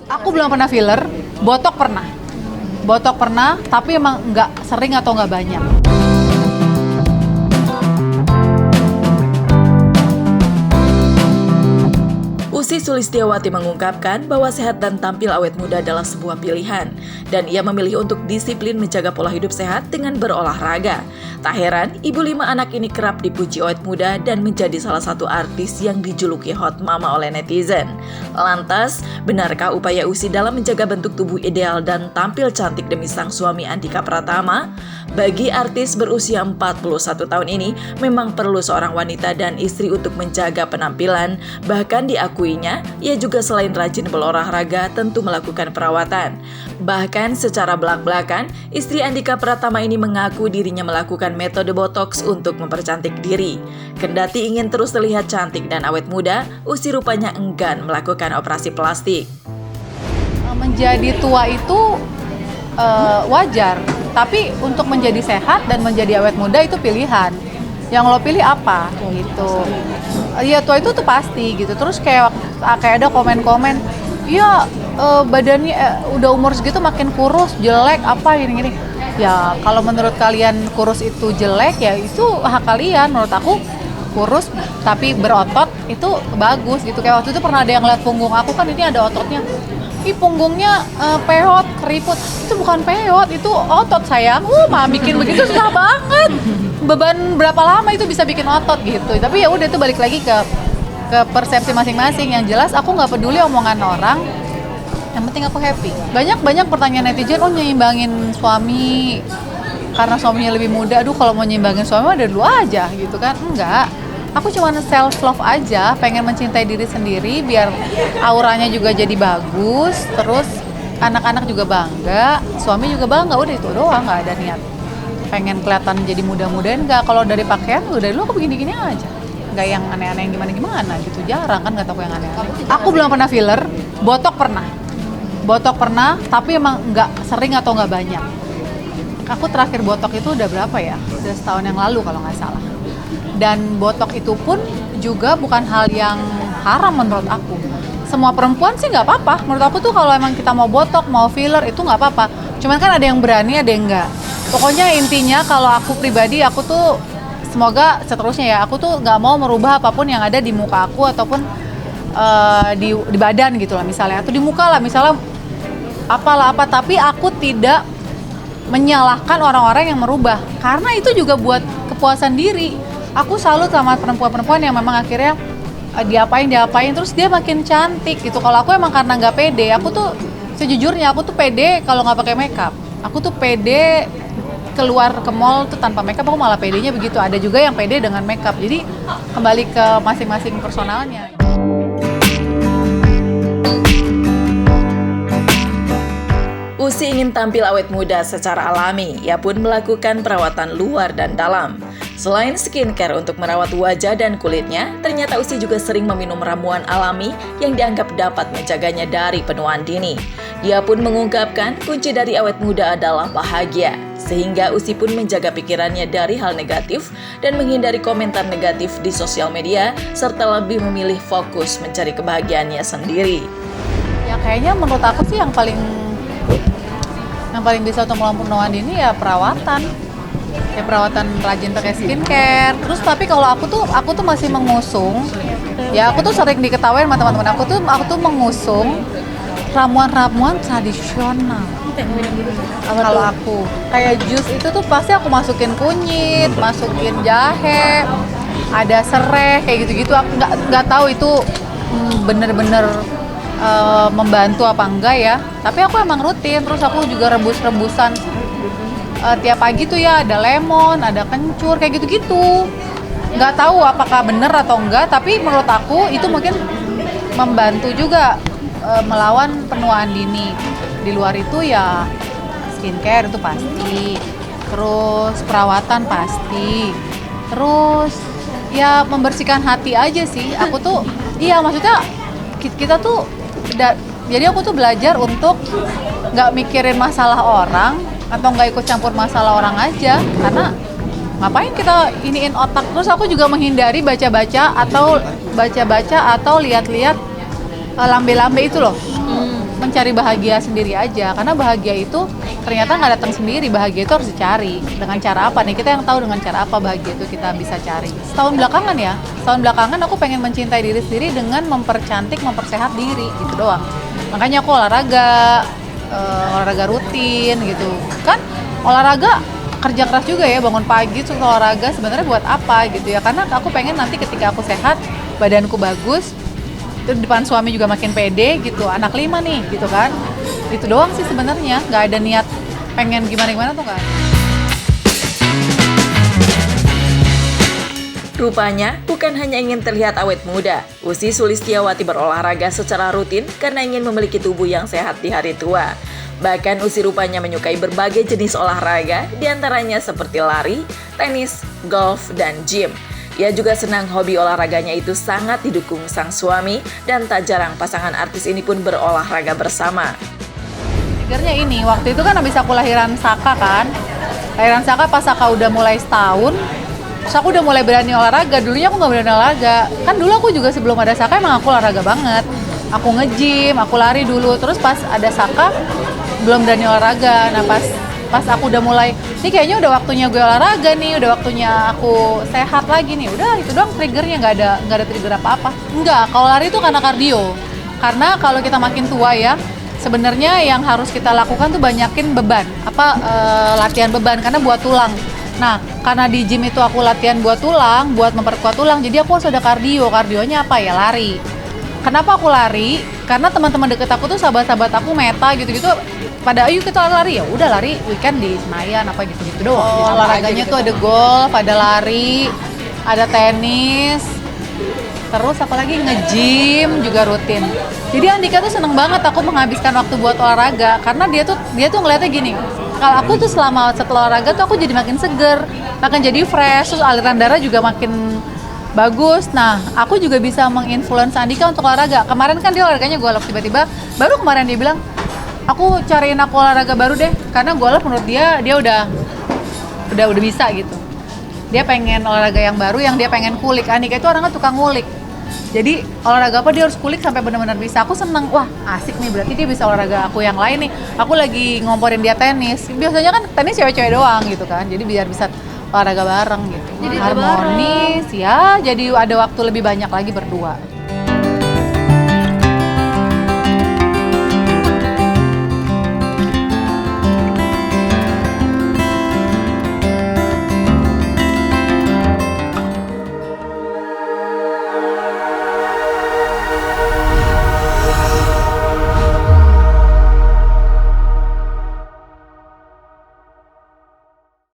Aku belum pernah filler, botok pernah. Botok pernah, tapi emang nggak sering atau nggak banyak. Usi Sulistiawati mengungkapkan bahwa sehat dan tampil awet muda adalah sebuah pilihan, dan ia memilih untuk disiplin menjaga pola hidup sehat dengan berolahraga. Tak heran, ibu 5 anak ini kerap dipuji awet muda dan menjadi salah satu artis yang dijuluki hot mama oleh netizen. Lantas, benarkah upaya Usi dalam menjaga bentuk tubuh ideal dan tampil cantik demi sang suami Andika Pratama? Bagi artis berusia 41 tahun ini, memang perlu seorang wanita dan istri untuk menjaga penampilan. Bahkan diakuinya, ia juga selain rajin berolahraga tentu melakukan perawatan. Bahkan secara belak-belakan, istri Andika Pratama ini mengaku dirinya melakukan metode botox untuk mempercantik diri. Kendati ingin terus terlihat cantik dan awet muda, Usi rupanya enggan melakukan operasi plastik. Menjadi tua itu wajar, tapi untuk menjadi sehat dan menjadi awet muda itu pilihan. Yang lo pilih apa gitu. Iya, tua itu tuh pasti gitu. Terus kayak ada komen-komen, iya badannya udah umur segitu makin kurus, jelek apa gini-gini. Ya kalau menurut kalian kurus itu jelek, ya itu hak kalian. Menurut aku kurus tapi berotot itu bagus gitu. Kayak waktu itu pernah ada yang lihat punggung aku, kan ini ada ototnya. Ih, punggungnya peot, keriput. Itu bukan peot, itu otot sayang. Mah bikin begitu susah banget. Beban berapa lama itu bisa bikin otot gitu. Tapi ya udah, itu balik lagi ke persepsi masing-masing. Yang jelas aku nggak peduli omongan orang. Yang penting aku happy. Banyak pertanyaan netizen, oh nyimbangin suami karena suaminya lebih muda. Aduh, kalau mau nyimbangin suami ada dulu aja gitu kan. Enggak. Aku cuma self love aja, pengen mencintai diri sendiri biar auranya juga jadi bagus, terus anak-anak juga bangga, suami juga bangga, udah itu doang, nggak ada niat pengen kelihatan jadi muda-mudain. Nggak, kalau dari pakaian udah dulu aku begini-gini aja, nggak yang aneh-aneh yang gimana-gimana gitu, jarang kan, nggak tahu yang aneh-aneh. Aku belum pernah filler, botok pernah, tapi emang nggak sering atau nggak banyak. Aku terakhir botok itu udah berapa ya, udah setahun yang lalu kalau nggak salah. Dan botok itu pun juga bukan hal yang haram menurut aku. Semua perempuan sih nggak apa-apa. Menurut aku tuh kalau emang kita mau botok, mau filler itu nggak apa-apa. Cuman kan ada yang berani, ada yang nggak. Pokoknya intinya kalau aku pribadi, aku tuh semoga seterusnya ya, aku tuh nggak mau merubah apapun yang ada di muka aku ataupun di badan gitu lah misalnya. Atau di muka lah misalnya apa. Tapi aku tidak menyalahkan orang-orang yang merubah. Karena itu juga buat kepuasan diri. Aku salut sama perempuan-perempuan yang memang akhirnya diapain terus dia makin cantik gitu. Kalau aku emang karena nggak pede, aku tuh sejujurnya aku tuh pede kalau nggak pakai makeup. Aku tuh pede keluar ke mall tuh tanpa makeup, aku malah pedenya begitu. Ada juga yang pede dengan makeup. Jadi kembali ke masing-masing personalnya. Usi ingin tampil awet muda secara alami, ia pun melakukan perawatan luar dan dalam. Selain skincare untuk merawat wajah dan kulitnya, ternyata Usi juga sering meminum ramuan alami yang dianggap dapat menjaganya dari penuaan dini. Dia pun mengungkapkan kunci dari awet muda adalah bahagia, sehingga Usi pun menjaga pikirannya dari hal negatif dan menghindari komentar negatif di sosial media, serta lebih memilih fokus mencari kebahagiaannya sendiri. Ya kayaknya menurut aku sih yang paling bisa untuk melampaui penuaan dini ya perawatan. Ya perawatan, rajin pakai skincare. Terus tapi kalau aku tuh masih mengusung. Ya aku tuh sering diketawain sama teman-teman aku tuh mengusung ramuan-ramuan tradisional. Kalau aku kayak jus itu tuh pasti aku masukin kunyit, masukin jahe, ada serai kayak gitu-gitu. Aku nggak tahu itu bener-bener membantu apa enggak ya. Tapi aku emang rutin. Terus aku juga rebus-rebusan tiap pagi tuh ya, ada lemon, ada kencur kayak gitu-gitu. Nggak tahu apakah bener atau enggak, tapi menurut aku itu mungkin membantu juga melawan penuaan dini. Di luar itu ya skincare itu pasti, terus perawatan pasti, terus ya membersihkan hati aja sih. Aku tuh iya, maksudnya kita tuh jadi aku tuh belajar untuk nggak mikirin masalah orang atau nggak ikut campur masalah orang aja, karena ngapain kita iniin otak. Terus aku juga menghindari baca-baca atau lihat-lihat lambe-lambe itu loh. mencari bahagia sendiri aja, karena bahagia itu ternyata nggak datang sendiri, bahagia itu harus dicari. Dengan cara apa nih? Kita yang tahu dengan cara apa bahagia itu kita bisa cari. Setahun belakangan aku pengen mencintai diri sendiri dengan mempercantik, mempersehat diri gitu doang. Makanya aku olahraga rutin gitu kan. Olahraga kerja keras juga ya, bangun pagi terus olahraga sebenarnya buat apa gitu ya, karena aku pengen nanti ketika aku sehat, badanku bagus, terus depan suami juga makin pede gitu, anak 5 nih gitu kan. Itu doang sih sebenarnya, nggak ada niat pengen gimana-gimana tuh kan. Rupanya, bukan hanya ingin terlihat awet muda, Ussy Sulistiawati berolahraga secara rutin karena ingin memiliki tubuh yang sehat di hari tua. Bahkan Ussy rupanya menyukai berbagai jenis olahraga, diantaranya seperti lari, tenis, golf, dan gym. Ia juga senang hobi olahraganya itu sangat didukung sang suami, dan tak jarang pasangan artis ini pun berolahraga bersama. Triggernya ini, waktu itu kan habis aku lahiran Saka kan. Lahiran Saka pas Saka udah mulai setahun, terus aku udah mulai berani olahraga. Dulunya aku nggak berani olahraga. Kan dulu aku juga sebelum ada Saka emang aku olahraga banget. Aku nge-gym, aku lari dulu. Terus pas ada Saka, belum berani olahraga. Nah pas aku udah mulai, ini kayaknya udah waktunya gue olahraga nih, udah waktunya aku sehat lagi nih. Udah itu doang triggernya, nggak ada trigger apa-apa. Enggak, kalau lari itu karena kardio. Karena kalau kita makin tua ya, sebenarnya yang harus kita lakukan tuh banyakin beban, latihan beban karena buat tulang. Nah, karena di gym itu aku latihan buat tulang, buat memperkuat tulang, jadi aku harus ada kardio. Kardionya apa ya? Lari. Kenapa aku lari? Karena teman-teman deket aku tuh sahabat-sahabat aku meta gitu-gitu, pada ayo kita lari, ya udah lari weekend di Senayan apa gitu-gitu doang. Oh, olahraganya gitu. tuh ada golf, ada lari, ada tenis, terus apalagi nge-gym juga rutin. Jadi Andika tuh seneng banget aku menghabiskan waktu buat olahraga, karena dia tuh ngeliatnya gini, kalau aku tuh setelah olahraga tuh aku jadi makin seger, makin jadi fresh, terus aliran darah juga makin bagus. Nah, aku juga bisa menginfluence Andika untuk olahraga. Kemarin kan dia olahraganya golf, tiba-tiba baru kemarin dia bilang, aku cariin aku olahraga baru deh, karena golf menurut dia udah bisa gitu. Dia pengen olahraga yang baru, yang dia pengen kulik. Andika itu orangnya tukang ngulik. Jadi olahraga apa dia harus kulik sampai benar-benar bisa. Aku seneng, wah asik nih, berarti dia bisa olahraga aku yang lain nih. Aku lagi ngomporin dia tenis. Biasanya kan tenis cewek-cewek doang gitu kan. Jadi biar bisa olahraga bareng gitu. Jadi harmonis ya, jadi ada waktu lebih banyak lagi berdua.